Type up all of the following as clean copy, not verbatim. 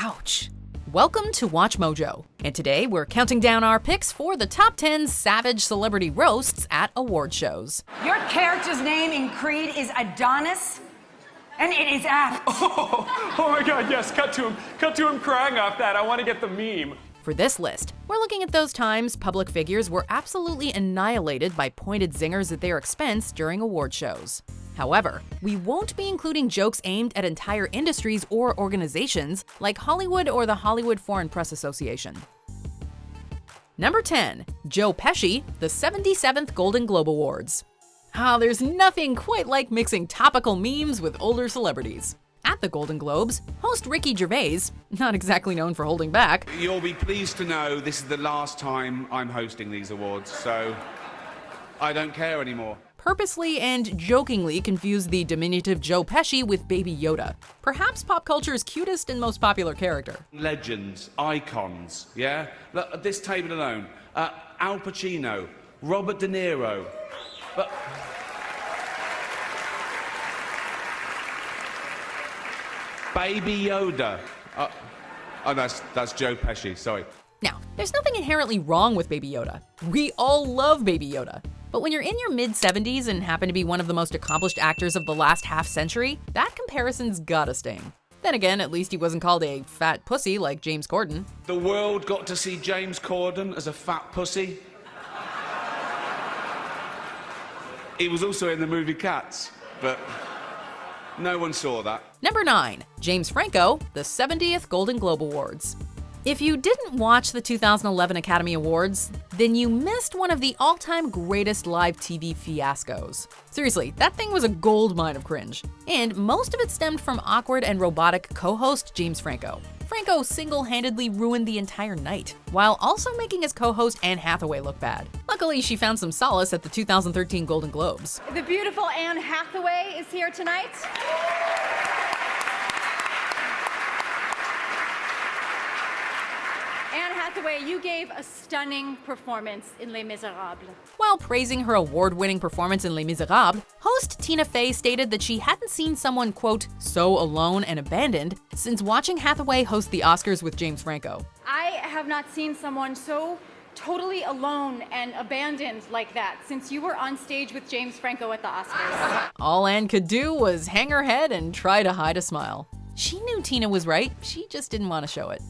Ouch. Welcome to WatchMojo, and today we're counting down our picks for the top 10 savage celebrity roasts at award shows. Your character's name in Creed is Adonis, and it is apt. Oh my God, yes, cut to him crying off that. I want to get the meme. For this list, we're looking at those times public figures were absolutely annihilated by pointed zingers at their expense during award shows. However, we won't be including jokes aimed at entire industries or organizations like Hollywood or the Hollywood Foreign Press Association. Number 10. Joe Pesci, the 77th Golden Globe Awards. There's nothing quite like mixing topical memes with older celebrities. At the Golden Globes, host Ricky Gervais, not exactly known for holding back, "You'll be pleased to know this is the last time I'm hosting these awards, so I don't care anymore," purposely and jokingly confused the diminutive Joe Pesci with Baby Yoda, perhaps pop culture's cutest and most popular character. Legends, icons, yeah? Look, at this table alone, Al Pacino, Robert De Niro, but... Baby Yoda. That's Joe Pesci, sorry. Now, there's nothing inherently wrong with Baby Yoda. We all love Baby Yoda. But when you're in your mid-70s and happen to be one of the most accomplished actors of the last half-century, that comparison's gotta sting. Then again, at least he wasn't called a fat pussy like James Corden. The world got to see James Corden as a fat pussy. He was also in the movie Cats, but no one saw that. Number 9. James Franco, the 70th Golden Globe Awards. If you didn't watch the 2011 Academy Awards, then you missed one of the all-time greatest live TV fiascos. Seriously, that thing was a goldmine of cringe. And most of it stemmed from awkward and robotic co-host James Franco. Franco single-handedly ruined the entire night, while also making his co-host Anne Hathaway look bad. Luckily, she found some solace at the 2013 Golden Globes. The beautiful Anne Hathaway is here tonight. Anne Hathaway, you gave a stunning performance in Les Miserables. While praising her award-winning performance in Les Miserables, host Tina Fey stated that she hadn't seen someone, quote, so alone and abandoned since watching Hathaway host the Oscars with James Franco. I have not seen someone so totally alone and abandoned like that since you were on stage with James Franco at the Oscars. All Anne could do was hang her head and try to hide a smile. She knew Tina was right, she just didn't want to show it.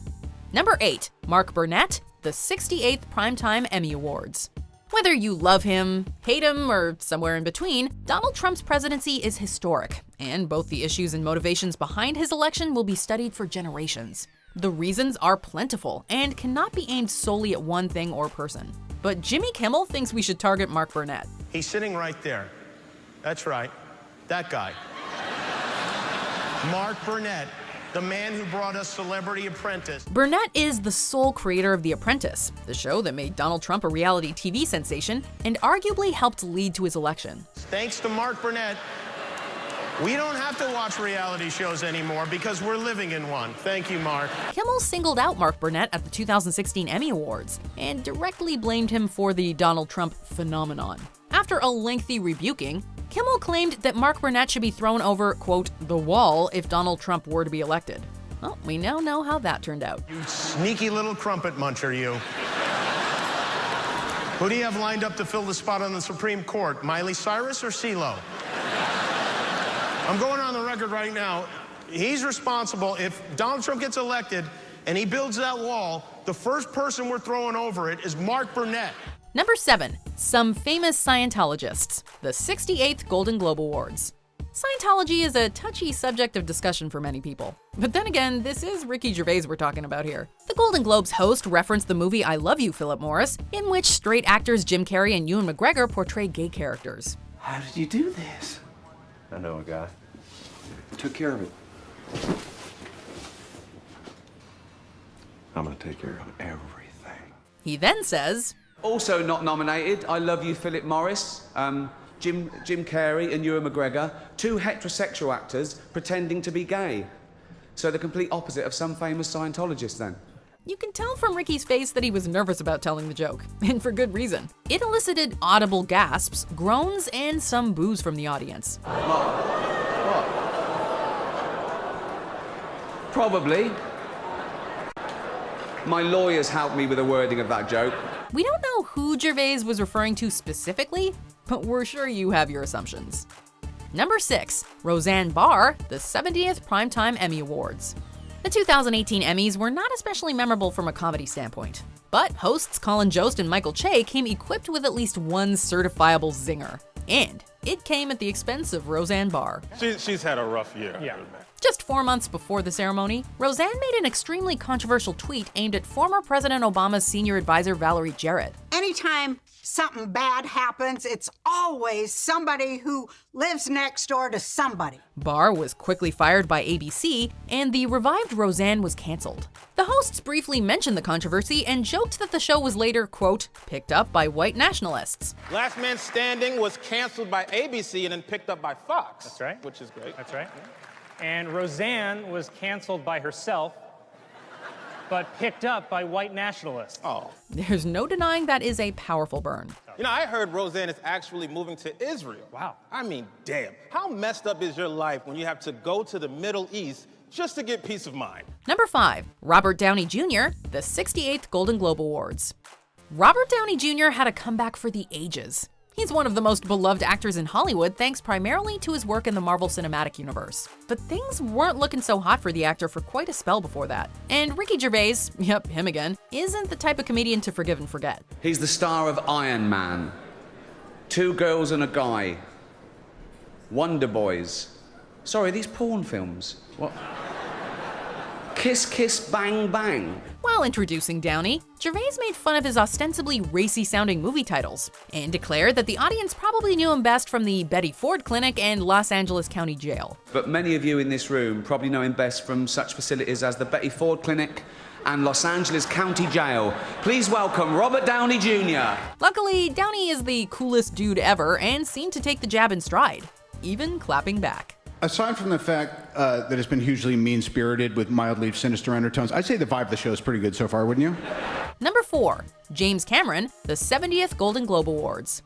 Number 8. Mark Burnett, the 68th Primetime Emmy Awards. Whether you love him, hate him, or somewhere in between, Donald Trump's presidency is historic, and both the issues and motivations behind his election will be studied for generations. The reasons are plentiful and cannot be aimed solely at one thing or person. But Jimmy Kimmel thinks we should target Mark Burnett. He's sitting right there. That's right, that guy. Mark Burnett. The man who brought us Celebrity Apprentice. Burnett is the sole creator of The Apprentice, the show that made Donald Trump a reality TV sensation and arguably helped lead to his election. Thanks to Mark Burnett, we don't have to watch reality shows anymore because we're living in one. Thank you, Mark. Kimmel singled out Mark Burnett at the 2016 Emmy Awards and directly blamed him for the Donald Trump phenomenon. After a lengthy rebuking, Kimmel claimed that Mark Burnett should be thrown over, quote, the wall if Donald Trump were to be elected. Well, we now know how that turned out. You sneaky little crumpet muncher, you. Who do you have lined up to fill the spot on the Supreme Court, Miley Cyrus or CeeLo? I'm going on the record right now. He's responsible. If Donald Trump gets elected and he builds that wall, the first person we're throwing over it is Mark Burnett. Number 7. Some famous Scientologists, the 68th Golden Globe Awards. Scientology is a touchy subject of discussion for many people. But then again, this is Ricky Gervais we're talking about here. The Golden Globes host referenced the movie I Love You, Philip Morris, in which straight actors Jim Carrey and Ewan McGregor portray gay characters. How did you do this? I know a guy. Took care of it. I'm gonna take care of everything. He then says, Also not nominated, I Love You, Philip Morris, Jim Carrey and Ewan McGregor, two heterosexual actors pretending to be gay. So the complete opposite of some famous Scientologists then. You can tell from Ricky's face that he was nervous about telling the joke, and for good reason. It elicited audible gasps, groans, and some boos from the audience. What? Probably. My lawyers helped me with the wording of that joke. We don't know who Gervais was referring to specifically, but we're sure you have your assumptions. Number 6, Roseanne Barr, the 70th Primetime Emmy Awards. The 2018 Emmys were not especially memorable from a comedy standpoint, but hosts Colin Jost and Michael Che came equipped with at least one certifiable zinger, and it came at the expense of Roseanne Barr. She's had a rough year. Yeah. Just 4 months before the ceremony, Roseanne made an extremely controversial tweet aimed at former President Obama's senior advisor Valerie Jarrett. Anytime something bad happens, it's always somebody who lives next door to somebody. Barr was quickly fired by ABC, and the revived Roseanne was canceled. The hosts briefly mentioned the controversy and joked that the show was later, quote, picked up by white nationalists. Last Man Standing was canceled by ABC and then picked up by Fox. That's right. Which is great. That's right. And Roseanne was canceled by herself, but picked up by white nationalists. Oh. There's no denying that is a powerful burn. You know, I heard Roseanne is actually moving to Israel. Wow. I mean, damn. How messed up is your life when you have to go to the Middle East just to get peace of mind? Number 5, Robert Downey Jr., the 68th Golden Globe Awards. Robert Downey Jr. had a comeback for the ages. He's one of the most beloved actors in Hollywood thanks primarily to his work in the Marvel Cinematic Universe. But things weren't looking so hot for the actor for quite a spell before that. And Ricky Gervais, yep, him again, isn't the type of comedian to forgive and forget. He's the star of Iron Man, Two Girls and a Guy, Wonder Boys. Sorry, these porn films. What? Kiss Kiss Bang Bang. While introducing Downey, Gervais made fun of his ostensibly racy-sounding movie titles and declared that the audience probably knew him best from the Betty Ford Clinic and Los Angeles County Jail. But many of you in this room probably know him best from such facilities as the Betty Ford Clinic and Los Angeles County Jail. Please welcome Robert Downey Jr. Luckily, Downey is the coolest dude ever and seemed to take the jab in stride, even clapping back. Aside from the fact that it's been hugely mean-spirited with mildly sinister undertones, I'd say the vibe of the show is pretty good so far, wouldn't you? Number 4, James Cameron, the 70th Golden Globe Awards.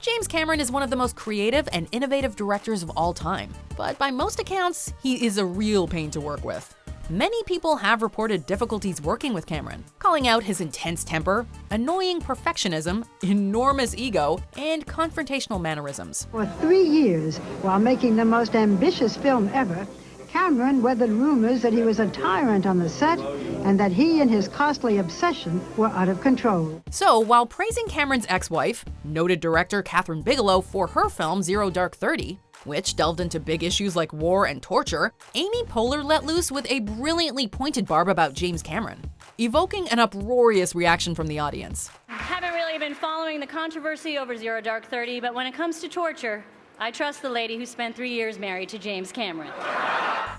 James Cameron is one of the most creative and innovative directors of all time, but by most accounts, he is a real pain to work with. Many people have reported difficulties working with Cameron, calling out his intense temper, annoying perfectionism, enormous ego, and confrontational mannerisms. For 3 years, while making the most ambitious film ever, Cameron weathered rumors that he was a tyrant on the set and that he and his costly obsession were out of control. So, while praising Cameron's ex-wife, noted director Kathryn Bigelow, for her film Zero Dark 30, which delved into big issues like war and torture, Amy Poehler let loose with a brilliantly pointed barb about James Cameron, evoking an uproarious reaction from the audience. I haven't really been following the controversy over Zero Dark 30, but when it comes to torture, I trust the lady who spent 3 years married to James Cameron.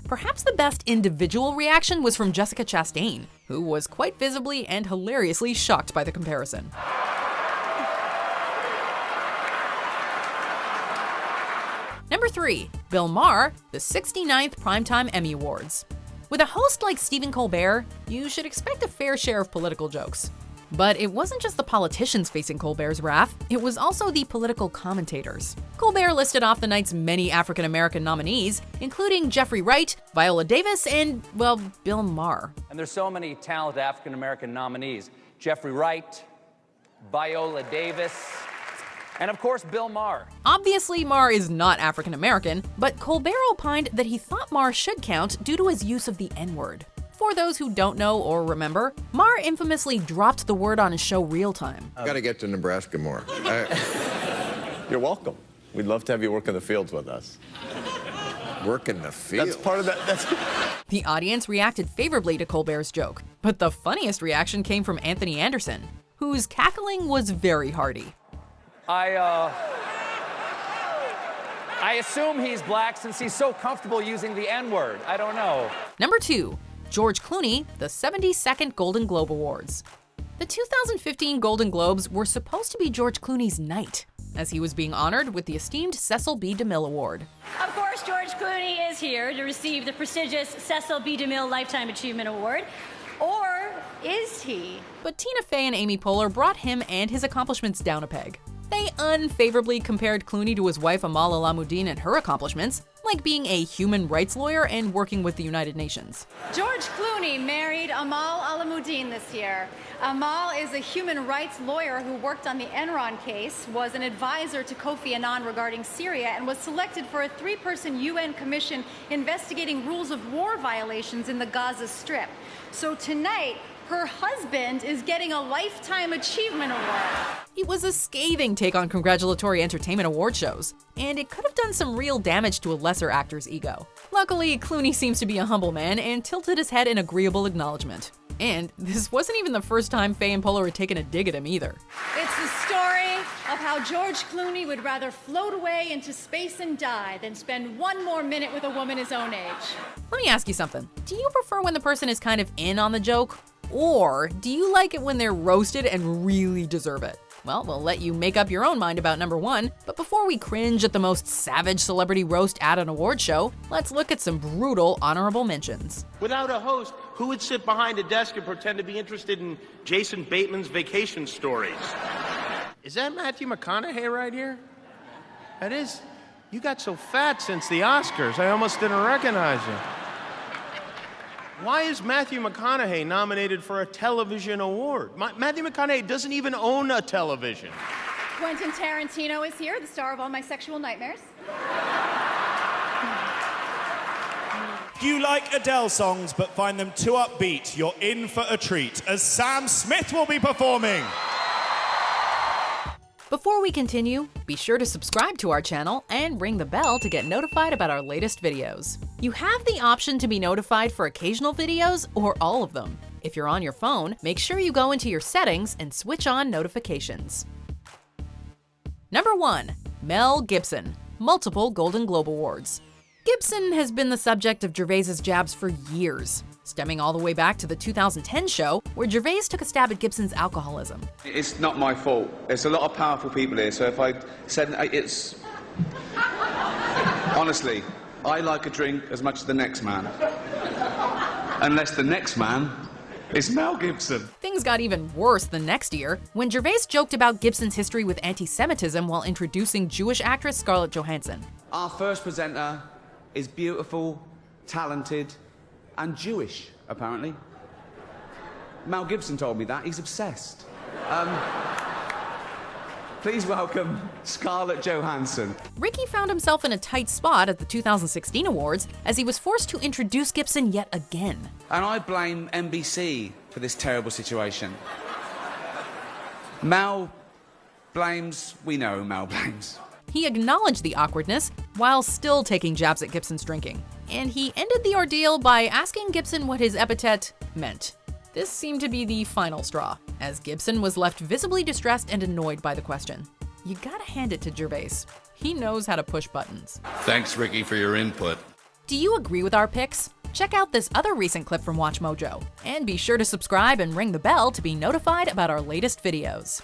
Perhaps the best individual reaction was from Jessica Chastain, who was quite visibly and hilariously shocked by the comparison. Number 3, Bill Maher, the 69th Primetime Emmy Awards. With a host like Stephen Colbert, you should expect a fair share of political jokes. But it wasn't just the politicians facing Colbert's wrath, it was also the political commentators. Colbert listed off the night's many African-American nominees, including Jeffrey Wright, Viola Davis, and, well, Bill Maher. And there's so many talented African-American nominees. Jeffrey Wright, Viola Davis, and of course, Bill Maher. Obviously, Maher is not African-American, but Colbert opined that he thought Maher should count due to his use of the N-word. For those who don't know or remember, Maher infamously dropped the word on his show Real Time. Got to get to Nebraska more. You're welcome. We'd love to have you work in the fields with us. Work in the fields? That's part of that. The audience reacted favorably to Colbert's joke, but the funniest reaction came from Anthony Anderson, whose cackling was very hearty. I assume he's black since he's so comfortable using the N-word. I don't know. Number 2, George Clooney, the 72nd Golden Globe Awards. The 2015 Golden Globes were supposed to be George Clooney's night, as he was being honored with the esteemed Cecil B. DeMille Award. Of course, George Clooney is here to receive the prestigious Cecil B. DeMille Lifetime Achievement Award. Or is he? But Tina Fey and Amy Poehler brought him and his accomplishments down a peg. They unfavorably compared Clooney to his wife Amal Alamuddin and her accomplishments, like being a human rights lawyer and working with the United Nations. George Clooney married Amal Alamuddin this year. Amal is a human rights lawyer who worked on the Enron case, was an advisor to Kofi Annan regarding Syria, and was selected for a 3-person UN commission investigating rules of war violations in the Gaza Strip. So tonight, her husband is getting a Lifetime Achievement Award. It was a scathing take on congratulatory entertainment award shows, and it could have done some real damage to a lesser actor's ego. Luckily, Clooney seems to be a humble man and tilted his head in agreeable acknowledgement. And this wasn't even the first time Faye and Poehler had taken a dig at him either. It's the story of how George Clooney would rather float away into space and die than spend one more minute with a woman his own age. Let me ask you something. Do you prefer when the person is kind of in on the joke? Or do you like it when they're roasted and really deserve it? Well, we'll let you make up your own mind about number 1, but before we cringe at the most savage celebrity roast at an award show, let's look at some brutal honorable mentions. Without a host, who would sit behind a desk and pretend to be interested in Jason Bateman's vacation stories? Is that Matthew McConaughey right here? That is. You got so fat since the Oscars, I almost didn't recognize you. Why is Matthew McConaughey nominated for a television award? Matthew McConaughey doesn't even own a television. Quentin Tarantino is here, the star of all my sexual nightmares. If you like Adele songs but find them too upbeat, you're in for a treat, as Sam Smith will be performing. Before we continue, be sure to subscribe to our channel and ring the bell to get notified about our latest videos. You have the option to be notified for occasional videos or all of them. If you're on your phone, make sure you go into your settings and switch on notifications. Number 1. Mel Gibson, multiple Golden Globe Awards. Gibson has been the subject of Gervais's jabs for years, stemming all the way back to the 2010 show, where Gervais took a stab at Gibson's alcoholism. It's not my fault. There's a lot of powerful people here, so if I said it's... Honestly, I like a drink as much as the next man. Unless the next man is Mel Gibson. Things got even worse the next year, when Gervais joked about Gibson's history with anti-Semitism while introducing Jewish actress Scarlett Johansson. Our first presenter is beautiful, talented, and Jewish, apparently. Mel Gibson told me that. He's obsessed. Please welcome Scarlett Johansson. Ricky found himself in a tight spot at the 2016 awards as he was forced to introduce Gibson yet again. And I blame NBC for this terrible situation. Mel blames... We know who Mel blames. He acknowledged the awkwardness while still taking jabs at Gibson's drinking. And he ended the ordeal by asking Gibson what his epithet meant. This seemed to be the final straw, as Gibson was left visibly distressed and annoyed by the question. You gotta hand it to Gervais. He knows how to push buttons. Thanks, Ricky, for your input. Do you agree with our picks? Check out this other recent clip from WatchMojo. And be sure to subscribe and ring the bell to be notified about our latest videos.